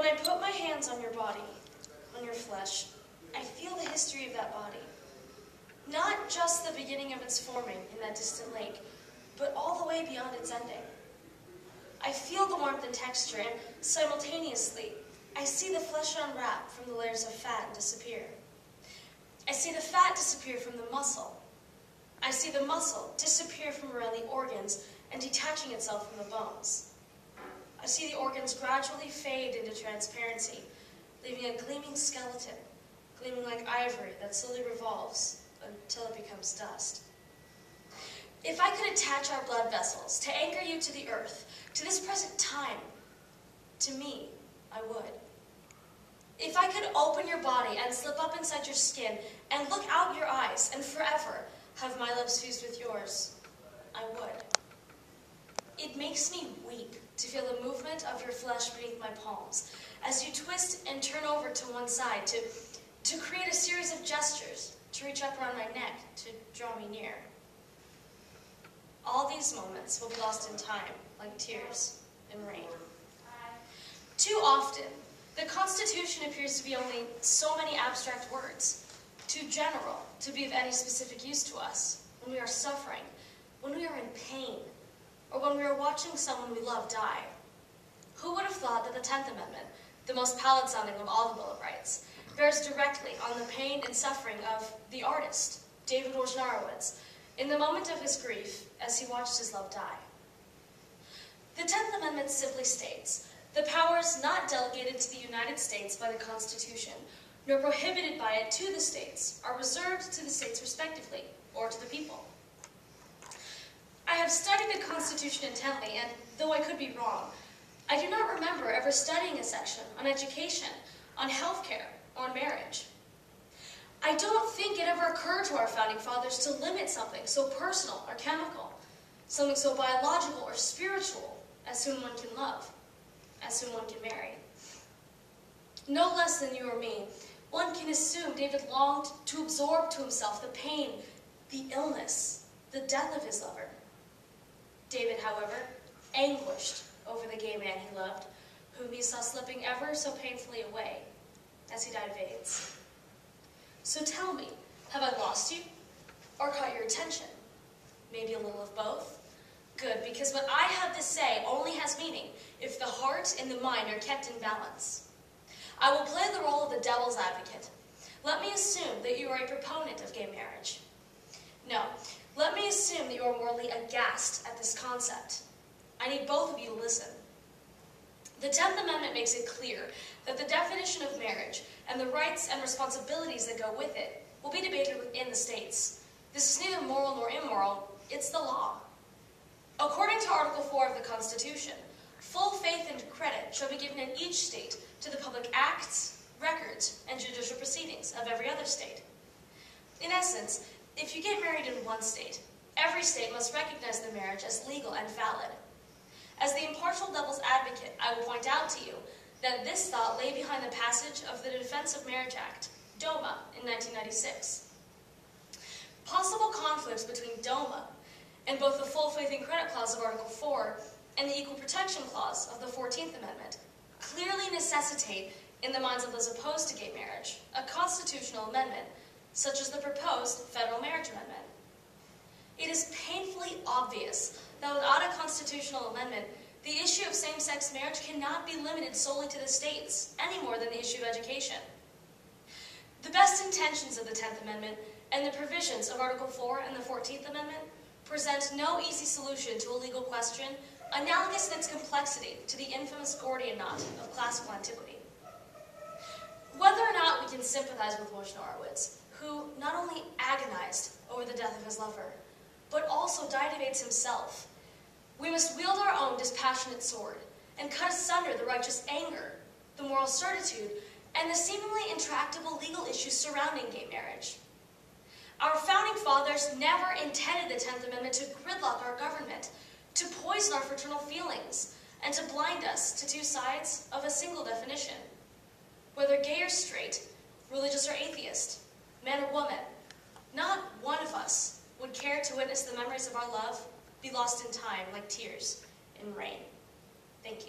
When I put my hands on your body, on your flesh, I feel the history of that body. Not just the beginning of its forming in that distant lake, but all the way beyond its ending. I feel the warmth and texture, and simultaneously, I see the flesh unwrap from the layers of fat and disappear. I see the fat disappear from the muscle. I see the muscle disappear from around the organs and detaching itself from the bones. I see the organs gradually fade into transparency, leaving a gleaming skeleton, gleaming like ivory that slowly revolves until it becomes dust. If I could attach our blood vessels to anchor you to the earth, to this present time, to me, I would. If I could open your body and slip up inside your skin and look out your eyes and forever have my lips fused with yours, I would. It makes me weep to feel the movement of your flesh beneath my palms as you twist and turn over to one side to create a series of gestures, to reach up around my neck, to draw me near. All these moments will be lost in time, like tears in rain. Too often, the Constitution appears to be only so many abstract words, too general to be of any specific use to us when we are suffering, when we are in pain, or when we are watching someone we love die. Who would have thought that the 10th Amendment, the most pallid-sounding of all the Bill of Rights, bears directly on the pain and suffering of the artist, David Wojnarowicz, in the moment of his grief as he watched his love die? The 10th Amendment simply states, the powers not delegated to the United States by the Constitution, nor prohibited by it to the states, are reserved to the states respectively, or to the people. I have studied the Constitution intently, and though I could be wrong, I do not remember ever studying a section on education, on healthcare, or on marriage. I don't think it ever occurred to our founding fathers to limit something so personal or chemical, something so biological or spiritual as whom one can love, as whom one can marry. No less than you or me, one can assume David longed to absorb to himself the pain, the illness, the death of his lover. David, however, anguished over the gay man he loved, whom he saw slipping ever so painfully away as he died of AIDS. So tell me, have I lost you or caught your attention? Maybe a little of both? Good, because what I have to say only has meaning if the heart and the mind are kept in balance. I will play the role of the devil's advocate. Let me assume that you are a proponent of gay marriage. No, let me assume that you are morally aghast at this concept. I need both of you to listen. The 10th Amendment makes it clear that the definition of marriage and the rights and responsibilities that go with it will be debated within the states. This is neither moral nor immoral, it's the law. According to Article 4 of the Constitution, full faith and credit shall be given in each state to the public acts, records, and judicial proceedings of every other state. In essence, if you get married in one state, every state must recognize the marriage as legal and valid. As the impartial devil's advocate, I will point out to you that this thought lay behind the passage of the Defense of Marriage Act, DOMA, in 1996. Possible conflicts between DOMA and both the full faith and credit clause of Article 4 and the equal protection clause of the 14th Amendment clearly necessitate, in the minds of those opposed to gay marriage, a constitutional amendment, such as the proposed federal marriage amendment. It is painfully obvious that without a constitutional amendment, the issue of same-sex marriage cannot be limited solely to the states, any more than the issue of education. The best intentions of the 10th Amendment and the provisions of Article 4 and the 14th Amendment present no easy solution to a legal question analogous in its complexity to the infamous Gordian knot of classical antiquity. Whether or not we can sympathize with Wojnarowicz, who not only agonized over the death of his lover, but also died of AIDS himself, we must wield our own dispassionate sword and cut asunder the righteous anger, the moral certitude, and the seemingly intractable legal issues surrounding gay marriage. Our founding fathers never intended the 10th Amendment to gridlock our government, to poison our fraternal feelings, and to blind us to two sides of a single definition. Whether gay or straight, religious or atheist, man or woman, not one of us would care to witness the memories of our love be lost in time like tears in rain. Thank you.